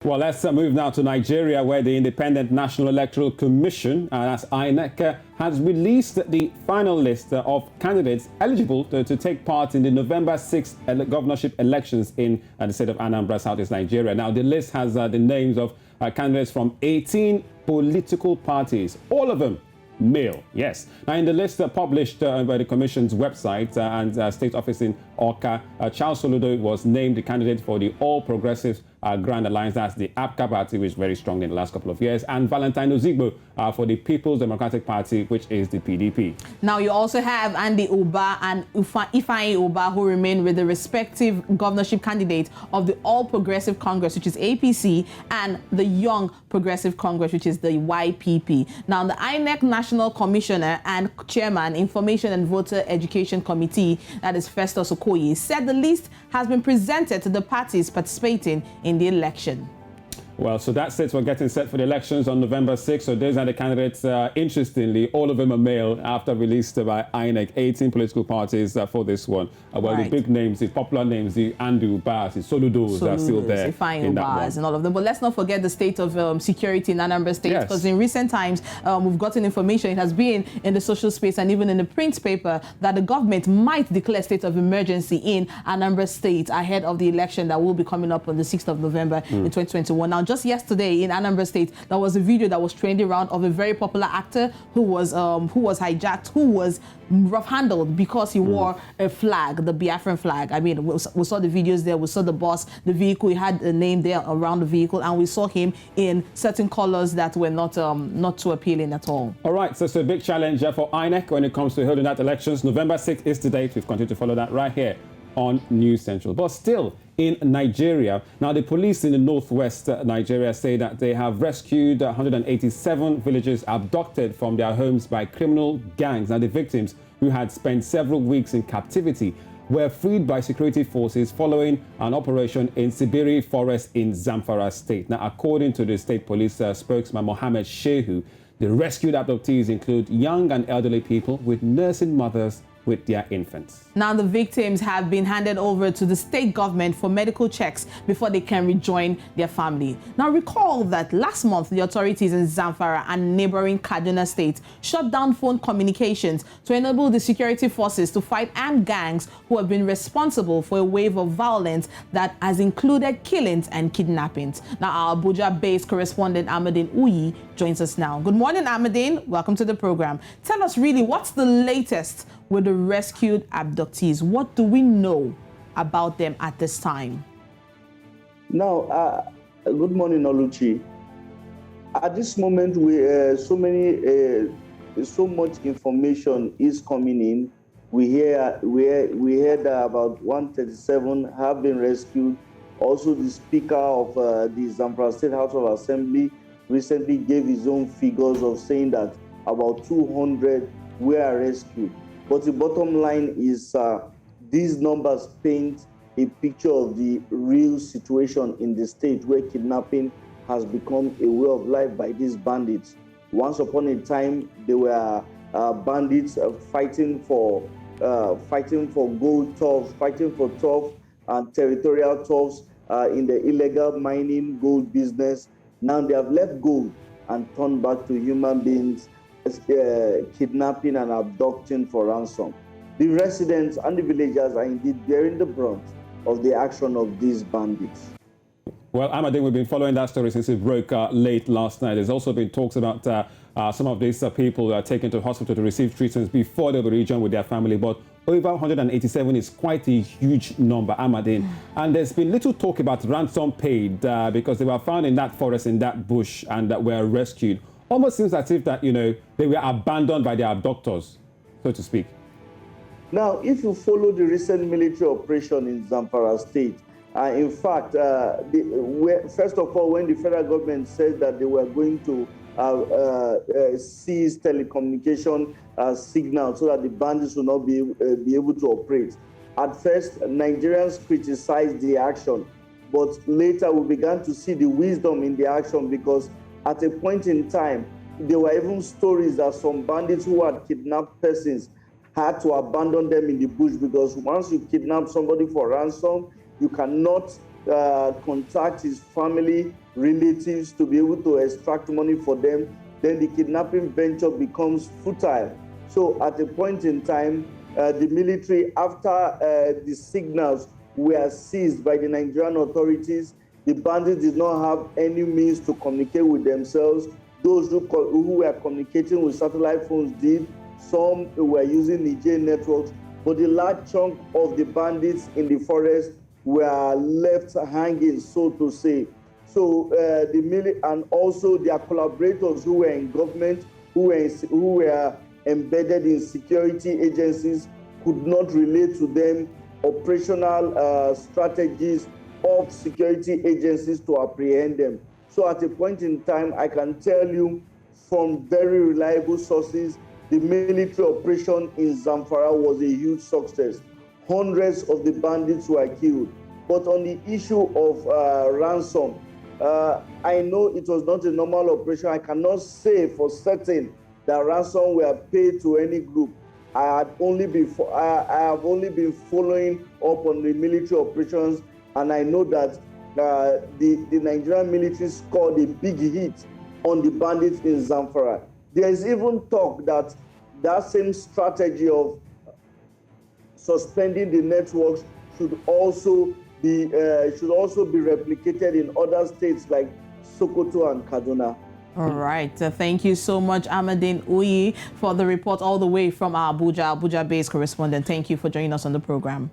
Well, let's move now to Nigeria, where the Independent National Electoral Commission, that's INEC, has released the final list of candidates eligible to take part in the November 6th governorship elections in the state of Anambra, southeast Nigeria. Now, the list has the names of candidates from 18 political parties, all of them male, yes. Now, in the list published by the Commission's website and state office in Awka, Charles Soludo was named the candidate for the All Progressives Grand Alliance. That's the APGA party, which is very strong in the last couple of years, and Valentine Ozigbo for the People's Democratic Party, which is the PDP. Now, you also have Andy Uba and Ifeanyi Uba, who remain with the respective governorship candidate of the All Progressive Congress, which is APC, and the Young Progressive Congress, which is the YPP. Now, the INEC National Commissioner and Chairman, Information and Voter Education Committee, that is Festus Okoye, said the list has been presented to the parties participating in the election. Well, so that's it. We're getting set for the elections on November 6th. So those are the candidates. Interestingly, all of them are male after released by INEC. 18 political parties for this one. Well, right. The big names, the popular names, the Andu Bas, the Soludos are still there. In that one. And all of them. But let's not forget the state of security in Anambra State, because in recent times, we've gotten information, it has been in the social space and even in the print paper, that the government might declare state of emergency in Anambra State ahead of the election that will be coming up on the 6th of November in 2021. Now, just yesterday in Anambra State, there was a video that was trending around of a very popular actor who was hijacked, who was rough-handled because he wore a flag, the Biafran flag. I mean, we saw the videos there, we saw the bus, the vehicle, he had a name there around the vehicle, and we saw him in certain colors that were not too appealing at all. All right, so it's a big challenge for INEC when it comes to holding that elections. November 6th is the date. We've continued to follow that right here on News Central. But still, in Nigeria, now the police in the northwest Nigeria say that they have rescued 187 villagers abducted from their homes by criminal gangs. Now, the victims, who had spent several weeks in captivity, were freed by security forces following an operation in Sibiri Forest in Zamfara State. Now, according to the state police spokesman Mohammed Shehu, the rescued abductees include young and elderly people with nursing mothers with their infants. Now, the victims have been handed over to the state government for medical checks before they can rejoin their family. Now, recall that last month, the authorities in Zamfara and neighboring Kaduna State shut down phone communications to enable the security forces to fight armed gangs who have been responsible for a wave of violence that has included killings and kidnappings. Now, our Abuja-based correspondent Amadine Uyi joins us now. Good morning, Amadine. Welcome to the program. Tell us really, what's the latest with the rescued abductees? What do we know about them at this time? Now, good morning, Oluchi. At this moment, so much information is coming in. We heard that about 137 have been rescued. Also, the Speaker of the Zamfara State House of Assembly recently gave his own figures of saying that about 200 were rescued. But the bottom line is these numbers paint a picture of the real situation in the state, where kidnapping has become a way of life by these bandits. Once upon a time, they were bandits fighting for gold turfs, fighting for turf and territorial turfs in the illegal mining gold business. Now they have left gold and turned back to human beings, kidnapping and abducting for ransom. The residents and the villagers are indeed bearing the brunt of the action of these bandits. Well, Amadine, we've been following that story since it broke late last night. There's also been talks about some of these people taken to hospital to receive treatments before they were rejoined with their family. But over 187 is quite a huge number, Amadine. And there's been little talk about ransom paid because they were found in that forest, in that bush, and were rescued. Almost seems as if that, they were abandoned by their abductors, so to speak. Now, if you follow the recent military operation in Zamfara State, in fact, first of all, when the federal government said that they were going to seize telecommunication signals so that the bandits will not be able to operate, at first, Nigerians criticized the action, but later we began to see the wisdom in the action, because at a point in time, there were even stories that some bandits who had kidnapped persons had to abandon them in the bush, because once you kidnap somebody for ransom, you cannot contact his family, relatives to be able to extract money for them, then the kidnapping venture becomes futile. So at a point in time, the military, after the signals were seized by the Nigerian authorities, the bandits did not have any means to communicate with themselves. Those who were communicating with satellite phones did. Some were using Niger networks, but the large chunk of the bandits in the forest were left hanging, so to say. So and also their collaborators who were in government, who were embedded in security agencies, could not relate to them operational strategies of security agencies to apprehend them. So at a point in time, I can tell you from very reliable sources, the military operation in Zamfara was a huge success. Hundreds of the bandits were killed. But on the issue of ransom, I know it was not a normal operation. I cannot say for certain that ransom were paid to any group. I have only been following up on the military operations, and I know that the Nigerian military scored a big hit on the bandits in Zamfara. There is even talk that that same strategy of suspending the networks should also be replicated in other states like Sokoto and Kaduna. All right. Thank you so much, Amadine Uyi, for the report all the way from our Abuja-based correspondent. Thank you for joining us on the program.